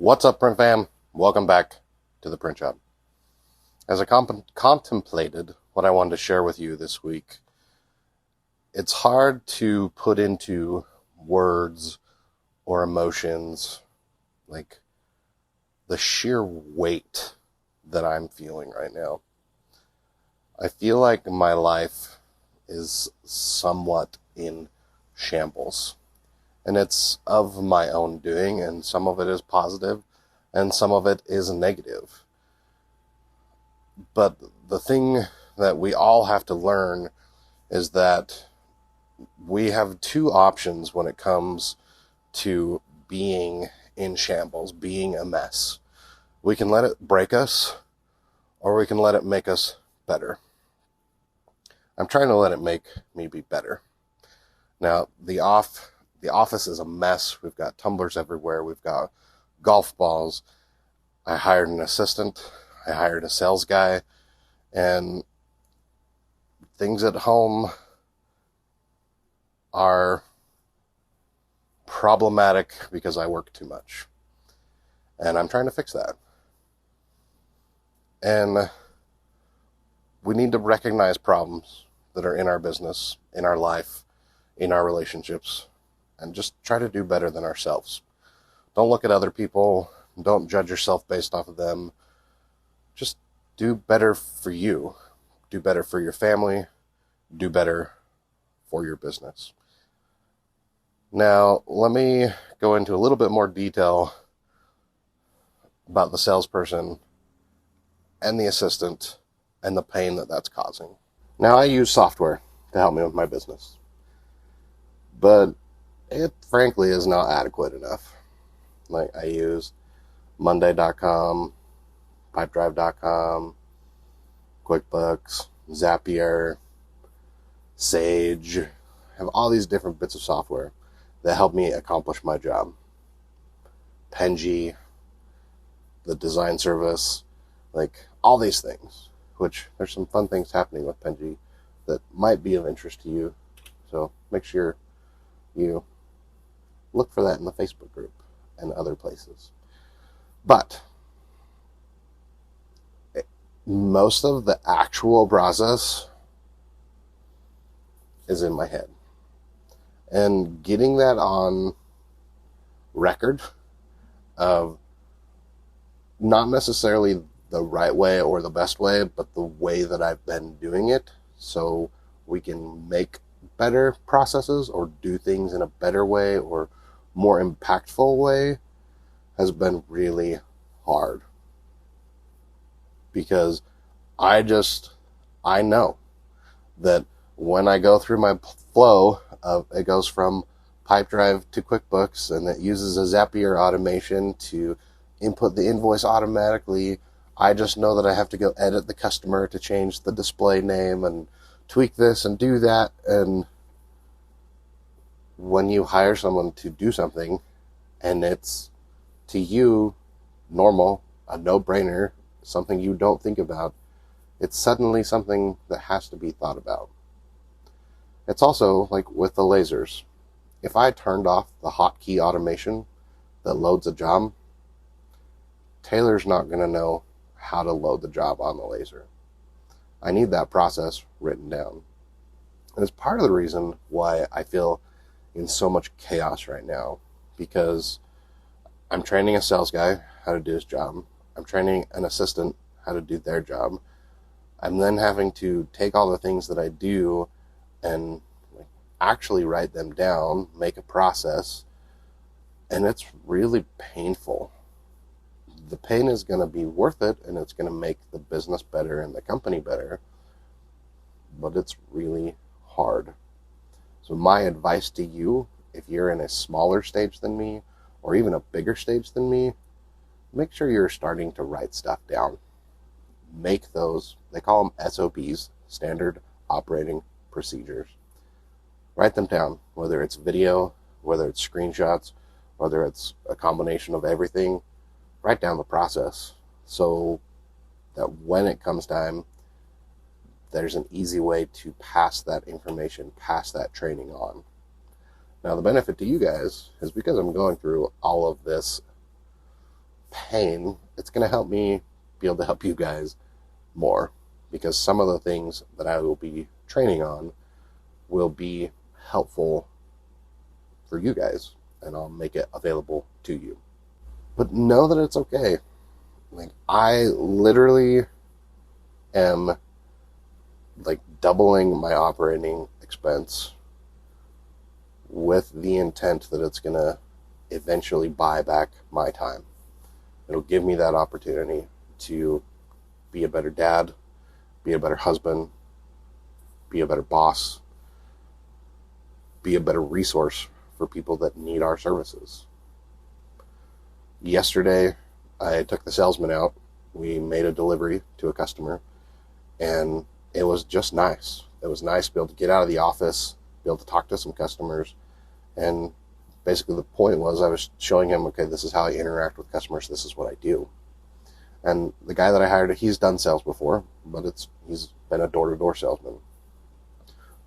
What's up, print fam? Welcome back to the print shop. As I contemplated what I wanted to share with you this week, it's hard to put into words or emotions like the sheer weight that I'm feeling right now. I feel like my life is somewhat in shambles. And it's of my own doing, and some of it is positive, and some of it is negative. But the thing that we all have to learn is that we have two options when it comes to being in shambles, being a mess. We can let it break us, or we can let it make us better. I'm trying to let it make me be better. Now, the office is a mess. We've got tumblers everywhere. We've got golf balls. I hired an assistant. I hired a sales guy. And things at home are problematic because I work too much. And I'm trying to fix that. And we need to recognize problems that are in our business, in our life, in our relationships, and just try to do better than ourselves. Don't look at other people. Don't judge yourself based off of them. Just do better for you. Do better for your family. Do better for your business. Now, let me go into a little bit more detail about the salesperson and the assistant and the pain that that's causing. Now, I use software to help me with my business, but it frankly is not adequate enough. Like, I use Monday.com, Pipedrive.com, QuickBooks, Zapier, Sage. I have all these different bits of software that help me accomplish my job. Penji, the design service, like all these things, which there's some fun things happening with Penji that might be of interest to you. So make sure you look for that in the Facebook group and other places. But most of the actual process is in my head. And getting that on record of not necessarily the right way or the best way, but the way that I've been doing it, so we can make better processes or do things in a better way or more impactful way, has been really hard. Because I know that when I go through my flow of, it goes from Pipedrive to QuickBooks, and it uses a Zapier automation to input the invoice automatically. I just know that I have to go edit the customer to change the display name and tweak this and do that. And when you hire someone to do something and it's to you normal, a no-brainer, something you don't think about, it's suddenly something that has to be thought about. It's also like with the lasers. If I turned off the hotkey automation that loads a job, Taylor's not going to know how to load the job on the laser. I need that process written down. And it's part of the reason why I feel in so much chaos right now, because I'm training a sales guy how to do his job. I'm training an assistant how to do their job. I'm then having to take all the things that I do and actually write them down, make a process, and it's really painful. The pain is going to be worth it, and it's going to make the business better and the company better, but it's really hard. So my advice to you, if you're in a smaller stage than me, or even a bigger stage than me, make sure you're starting to write stuff down. Make those, they call them SOPs, Standard Operating Procedures. Write them down, whether it's video, whether it's screenshots, whether it's a combination of everything. Write down the process so that when it comes time, there's an easy way to pass that information, pass that training on. Now, the benefit to you guys is because I'm going through all of this pain, it's going to help me be able to help you guys more, because some of the things that I will be training on will be helpful for you guys, and I'll make it available to you. But know that it's okay. Like, I literally am like doubling my operating expense with the intent that it's going to eventually buy back my time. It'll give me that opportunity to be a better dad, be a better husband, be a better boss, be a better resource for people that need our services. Yesterday, I took the salesman out. We made a delivery to a customer, and it was just nice. It was nice to be able to get out of the office, be able to talk to some customers, and basically the point was I was showing him, okay, this is how I interact with customers, this is what I do. And the guy that I hired, he's done sales before, but he's been a door-to-door salesman.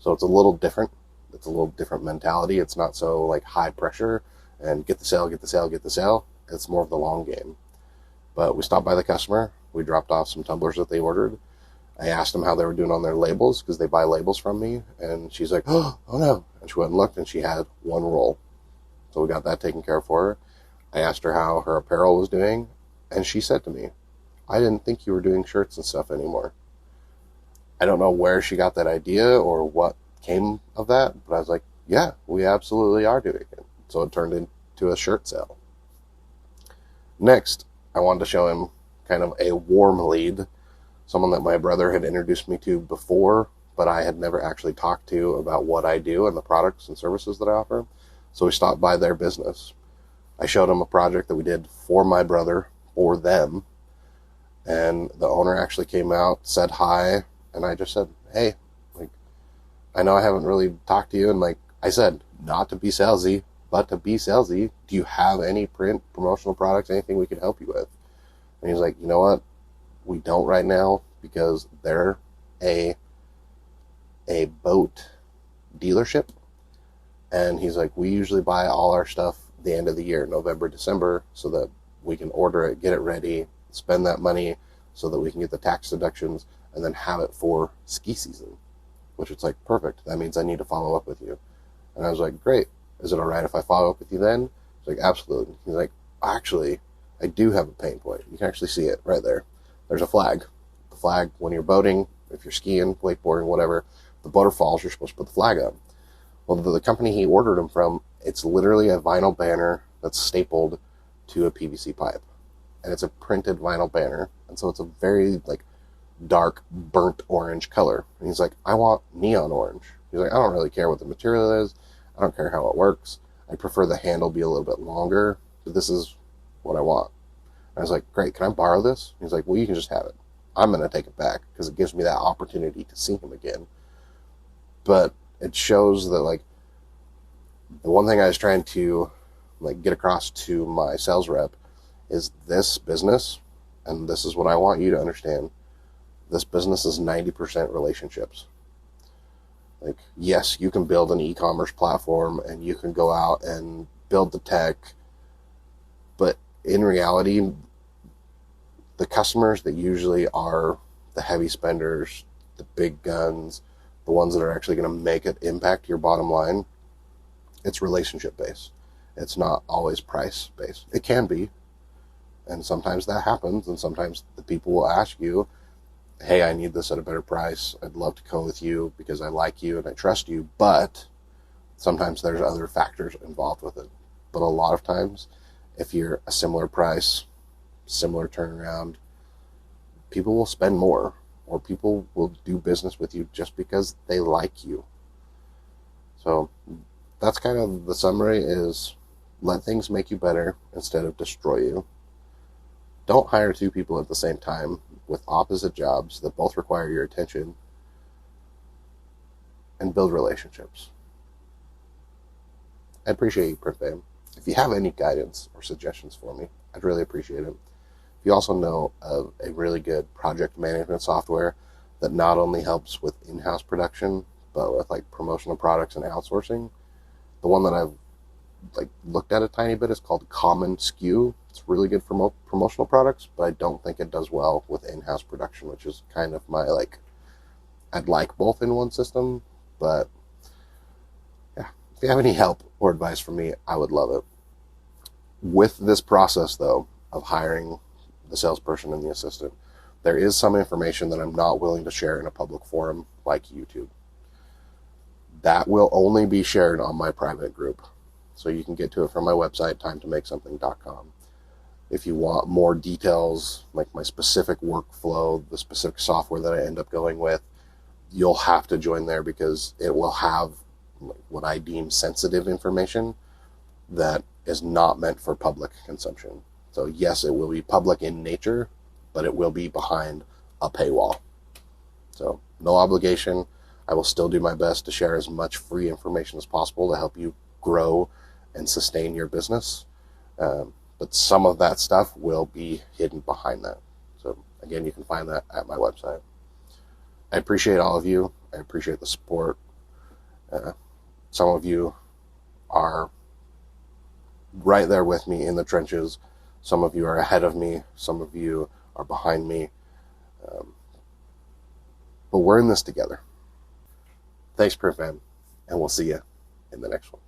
So it's a little different. It's a little different mentality. It's not so like high pressure and get the sale, get the sale, get the sale. It's more of the long game. But we stopped by the customer. We dropped off some tumblers that they ordered. I asked them how they were doing on their labels, because they buy labels from me. And she's like, oh no. And she went and looked, and she had one roll. So we got that taken care of for her. I asked her how her apparel was doing, and she said to me, I didn't think you were doing shirts and stuff anymore. I don't know where she got that idea or what came of that, but I was like, yeah, we absolutely are doing it. So it turned into a shirt sale. Next, I wanted to show him kind of a warm lead, someone that my brother had introduced me to before, but I had never actually talked to about what I do and the products and services that I offer. So we stopped by their business. I showed him a project that we did for my brother, for them, and the owner actually came out, said hi, and I just said, hey, like, I know I haven't really talked to you, and like I said, not to be salesy, but to be salesy, do you have any print, promotional products, anything we can help you with? And he's like, you know what? We don't right now, because they're a boat dealership. And he's like, we usually buy all our stuff the end of the year, November, December, so that we can order it, get it ready, spend that money so that we can get the tax deductions and then have it for ski season, which it's like, perfect. That means I need to follow up with you. And I was like, great. Is it all right if I follow up with you then? He's like, absolutely. He's like, actually, I do have a pain point. You can actually see it right there. There's a flag. The flag, when you're boating, if you're skiing, wakeboarding, whatever, the boater falls, you're supposed to put the flag up. Well, the company he ordered them from, it's literally a vinyl banner that's stapled to a PVC pipe. And it's a printed vinyl banner. And so it's a very like dark, burnt orange color. And he's like, I want neon orange. He's like, I don't really care what the material is. I don't care how it works. I prefer the handle be a little bit longer, but this is what I want. And I was like, great, can I borrow this? He's like, well, you can just have it. I'm going to take it back because it gives me that opportunity to see him again. But it shows that, like, the one thing I was trying to, like, get across to my sales rep is this business, and this is what I want you to understand, this business is 90% relationships. Like, yes, you can build an e-commerce platform and you can go out and build the tech, but in reality, the customers that usually are the heavy spenders, the big guns, the ones that are actually going to make it impact your bottom line, it's relationship based. It's not always price based. It can be, and sometimes that happens, and sometimes the people will ask you, hey, I need this at a better price. I'd love to go with you because I like you and I trust you, but sometimes there's other factors involved with it. But a lot of times, if you're a similar price, similar turnaround, people will spend more, or people will do business with you just because they like you. So that's kind of the summary, is let things make you better instead of destroy you. Don't hire two people at the same time with opposite jobs that both require your attention, and build relationships. I appreciate you, Print Fam. If you have any guidance or suggestions for me, I'd really appreciate it. If you also know of a really good project management software that not only helps with in-house production, but with like promotional products and outsourcing, the one that I've like looked at a tiny bit. It's called Common SKU. It's really good for promotional products, but I don't think it does well with in-house production, which is kind of my like, I'd like both in one system, but yeah, if you have any help or advice from me, I would love it. With this process though, of hiring the salesperson and the assistant, there is some information that I'm not willing to share in a public forum like YouTube. That will only be shared on my private group. So you can get to it from my website, timetomakesomething.com. If you want more details, like my specific workflow, the specific software that I end up going with, you'll have to join there because it will have what I deem sensitive information that is not meant for public consumption. So yes, it will be public in nature, but it will be behind a paywall. So no obligation. I will still do my best to share as much free information as possible to help you grow and sustain your business. But some of that stuff will be hidden behind that. So again, you can find that at my website. I appreciate all of you. I appreciate the support. Some of you are right there with me in the trenches. Some of you are ahead of me. Some of you are behind me. But we're in this together. Thanks, Proof Fam, and we'll see you in the next one.